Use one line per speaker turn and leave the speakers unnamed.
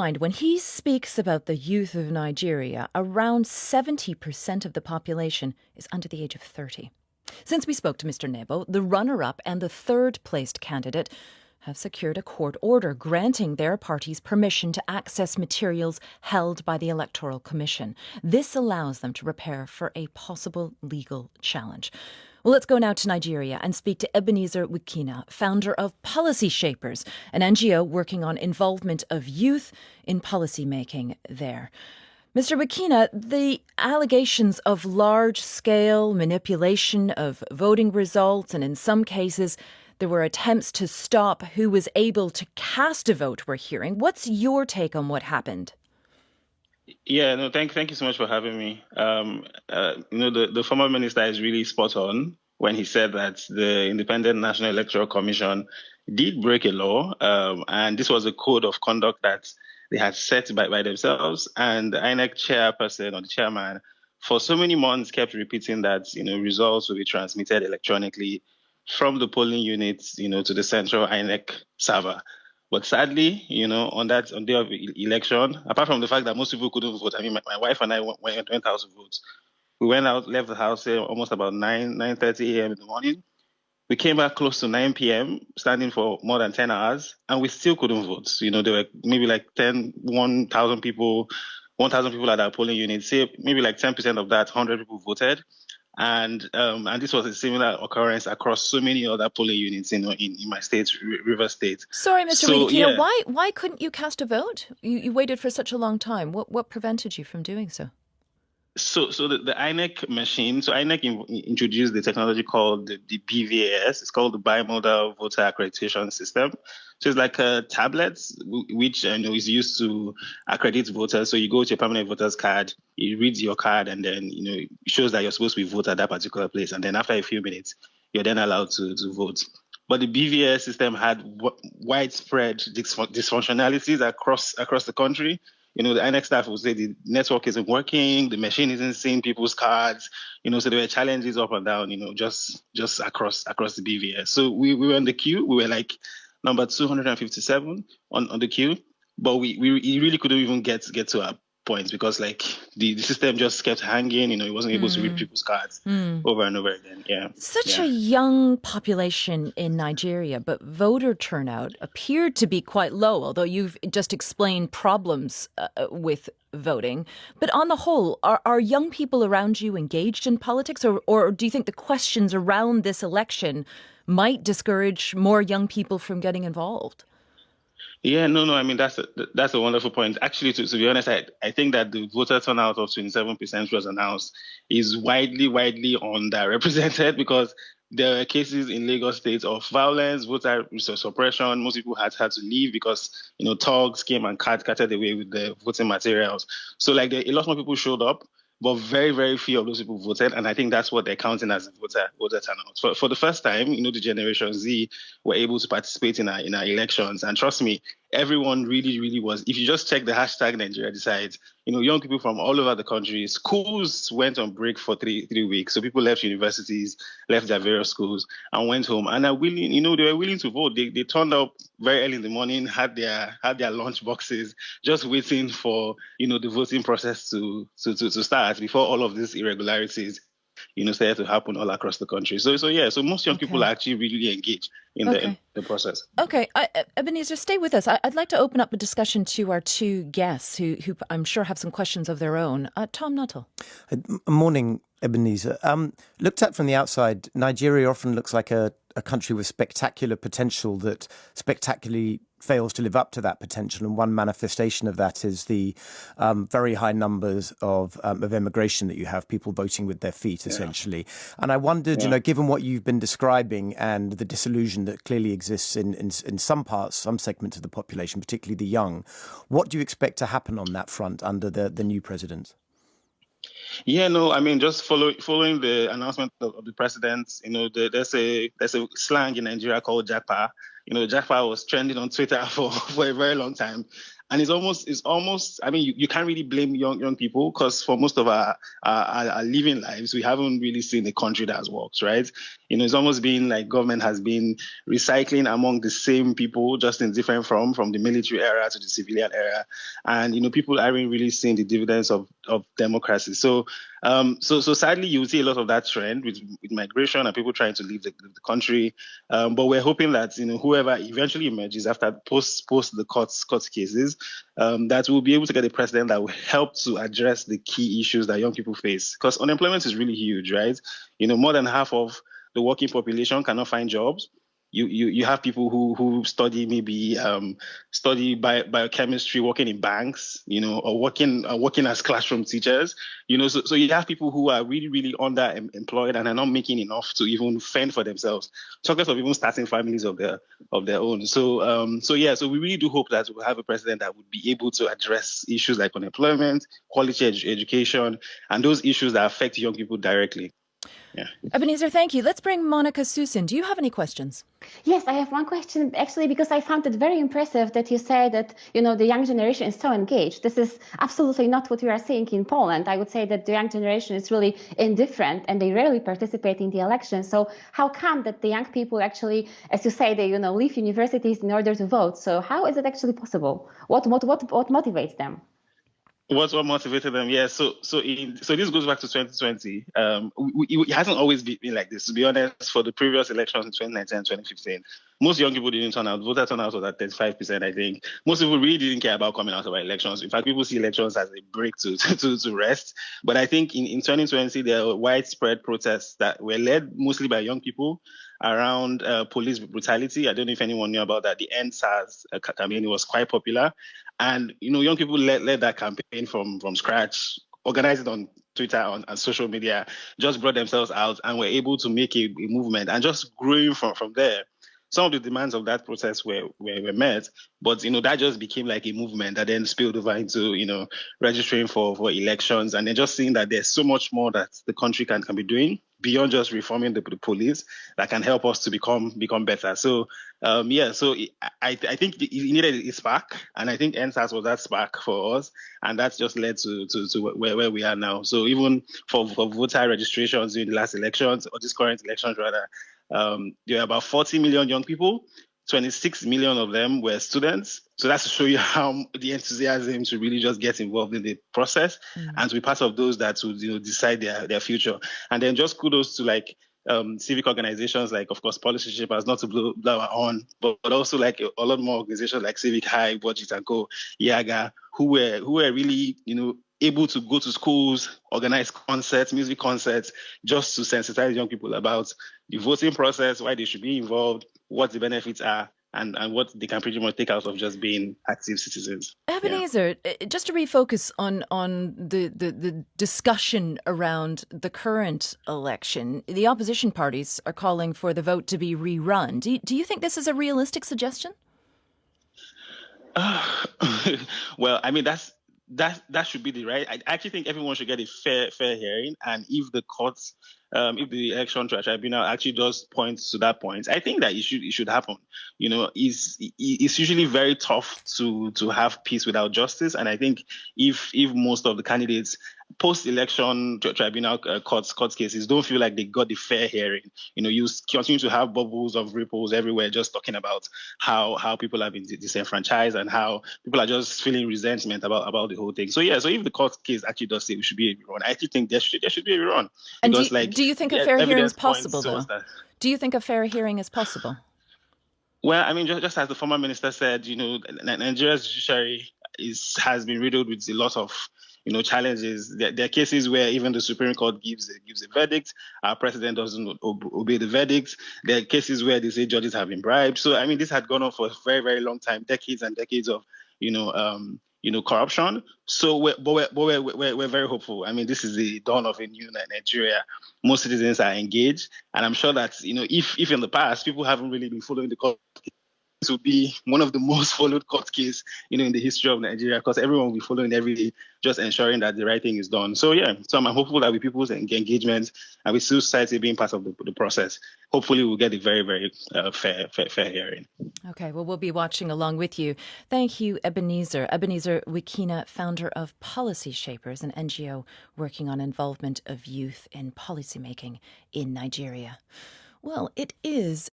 When he speaks about the youth of Nigeria, around 70% of the population is under the age of 30. Since we spoke to Mr. Nebo, the runner-up and the third-placed candidate have secured a court order granting their parties permission to access materials held by the Electoral Commission. This allows them to prepare for a possible legal challenge. Well, let's go now to Nigeria and speak to Ebenezar Wikina, founder of Policy Shapers, an NGO working on involvement of youth in policy making there. Mr. Wikina, the allegations of large-scale manipulation of voting results, and in some cases there were attempts to stop who was able to cast a vote, we're hearing. What's your take on what happened?
Yeah, no, thank you so much for having me. The former minister is really spot on when he said that the Independent National Electoral Commission did break a law, and this was a code of conduct that they had set by themselves. And the INEC chairperson or the chairman for so many months kept repeating that, results will be transmitted electronically from the polling units, to the central INEC server. But sadly, on day of election, apart from the fact that most people couldn't vote, I mean, my wife and I went out to vote. We went out, left the house almost about 9:30 a.m. in the morning. We came back close to 9 p.m., standing for more than 10 hours, and we still couldn't vote. There were maybe like 1,000 people at our polling unit. Say maybe like 10% of that, 100 people voted. And this was a similar occurrence across so many other polling units, in my state, River State.
Sorry, Mr. Wikina, why couldn't you cast a vote? You waited for such a long time. What prevented you from doing so?
So the INEC machine, so INEC introduced the technology called the BVAS. It's called the Bimodal Voter Accreditation System. So it's like a tablet, which is used to accredit voters. So you go to your permanent voter's card, it reads your card, and then it shows that you're supposed to be voted at that particular place. And then after a few minutes, you're then allowed to vote. But the BVAS system had widespread dysfunctionalities across the country. The INEC staff would say the network isn't working, the machine isn't seeing people's cards, so there were challenges up and down, just across the BVS. So we were on the queue. We were like number 257 on the queue, but we really couldn't even get to our points because like the system just kept hanging, it wasn't able to read people's cards over and over again. Yeah.
Such a young population in Nigeria, but voter turnout appeared to be quite low, although you've just explained problems with voting. But on the whole, are young people around you engaged in politics, or do you think the questions around this election might discourage more young people from getting involved?
Yeah, no. I mean, that's a wonderful point. Actually, to be honest, I think that the voter turnout of 27% was announced is widely underrepresented because there are cases in Lagos State of violence, voter suppression. Most people had to leave because, thugs came and carted away with the voting materials. So like a lot more people showed up, but very, very few of those people voted. And I think that's what they're counting as a voter turnout. For the first time, the Generation Z were able to participate in our elections. And trust me, everyone really, really was. If you just check the hashtag Nigeria Decides, young people from all over the country, schools went on break for three weeks. So people left universities, left their various schools and went home and are willing, they were willing to vote. They turned up very early in the morning, had their lunch boxes, just waiting for, the voting process to start before all of these irregularities started to happen all across the country. So most young people are actually really engaged in the process.
Okay, Ebenezer, stay with us. I'd like to open up a discussion to our two guests who I'm sure have some questions of their own. Tom Nuttall.
Morning, Ebenezer. Looked at from the outside, Nigeria often looks like a country with spectacular potential that spectacularly fails to live up to that potential. And one manifestation of that is the very high numbers of immigration that you have, people voting with their feet, essentially. And I wondered, given what you've been describing and the disillusion that clearly exists in some parts, some segments of the population, particularly the young, what do you expect to happen on that front under the new president?
Yeah, no, I mean, just following the announcement of the president, there's a slang in Nigeria called Japa. Japa was trending on Twitter for a very long time. And it's almost, I mean, you can't really blame young people because for most of our living lives, we haven't really seen a country that has worked, right? It's almost been like government has been recycling among the same people, just in different form, from the military era to the civilian era. And, people aren't really seeing the dividends of democracy. So sadly, you will see a lot of that trend with migration and people trying to leave the country. But we're hoping that, whoever eventually emerges after post the court cases, that we'll be able to get a president that will help to address the key issues that young people face. Because unemployment is really huge, right? More than half of the working population cannot find jobs. You have people who study maybe study biochemistry, working in banks, or working as classroom teachers, so you have people who are really, really underemployed and are not making enough to even fend for themselves. Talk less of even starting families of their own. So we really do hope that we'll have a president that would be able to address issues like unemployment, quality education, and those issues that affect young people directly. Yeah.
Ebenezar, thank you. Let's bring Monica Susin. Do you have any questions?
Yes, I have one question, actually, because I found it very impressive that you say that, the young generation is so engaged. This is absolutely not what we are seeing in Poland. I would say that the young generation is really indifferent and they rarely participate in the election. So how come that the young people actually, as you say, they, leave universities in order to vote? So how is it actually possible? What motivates them?
What motivated them? Yeah. So this goes back to 2020. It hasn't always been like this. To be honest, for the previous elections in 2019 and 2015, most young people didn't turn out. Voter turnout was at 35%. I think most people really didn't care about coming out of our elections. In fact, people see elections as a break to rest. But I think in 2020 there were widespread protests that were led mostly by young people around police brutality. I don't know if anyone knew about that. The End SARS campaign was quite popular. And, young people led that campaign from scratch, organized it on Twitter, on social media, just brought themselves out and were able to make a movement and just growing from there. Some of the demands of that protest were met, but, that just became like a movement that then spilled over into, registering for elections and then just seeing that there's so much more that the country can be doing beyond just reforming the police that can help us to become better. So, I think it needed a spark, and I think NSAS was that spark for us, and that's just led to where we are now. So even for voter registrations in the last elections, or this current elections rather, there are about 40 million young people. 26 million of them were students. So that's to show you how the enthusiasm to really just get involved in the process and to be part of those that would decide their future. And then just kudos to civic organizations like, of course, Policy Shapers, not to blow our horn, but also like a lot more organizations like Civic High, Budget and Co, Yaga, who were really, able to go to schools, organize concerts, music concerts, just to sensitize young people about the voting process, why they should be involved, what the benefits are, and what they can pretty much take out of just being active citizens.
Ebenezar, just to refocus on the discussion around the current election, the opposition parties are calling for the vote to be rerun. Do you think this is a realistic suggestion?
Well, I mean, that should be the right. I actually think everyone should get a fair hearing, and if the courts, if the election tribunal actually does point to that point, I think that it should happen. It's usually very tough to have peace without justice, and I think if most of the candidates post-election tribunal court cases don't feel like they got the fair hearing, you continue to have bubbles of ripples everywhere, just talking about how people have been disenfranchised and how people are just feeling resentment about the whole thing. So if the court case actually does say we should be a rerun, I actually think there should be a rerun.
And do you think a fair hearing is possible, though? Do you think a fair hearing is possible?
Well, I mean, just as the former minister said, Nigeria's judiciary has been riddled with a lot of challenges. There are cases where even the Supreme Court gives a verdict. Our president doesn't obey the verdict. There are cases where they say judges have been bribed. So, I mean, this had gone on for a very, very long time, decades and decades of, corruption. So, we're very hopeful. I mean, this is the dawn of a new Nigeria. Most citizens are engaged, and I'm sure that if in the past people haven't really been following the court, this will be one of the most followed court cases, in the history of Nigeria, because everyone will be following every day, just ensuring that the right thing is done. So I'm hopeful that with people's engagement and with civil society being part of the process, hopefully we'll get a very, very fair hearing.
Okay, well, we'll be watching along with you. Thank you, Ebenezar Wikina, founder of Policy Shapers, an NGO working on involvement of youth in policymaking in Nigeria. Well, it is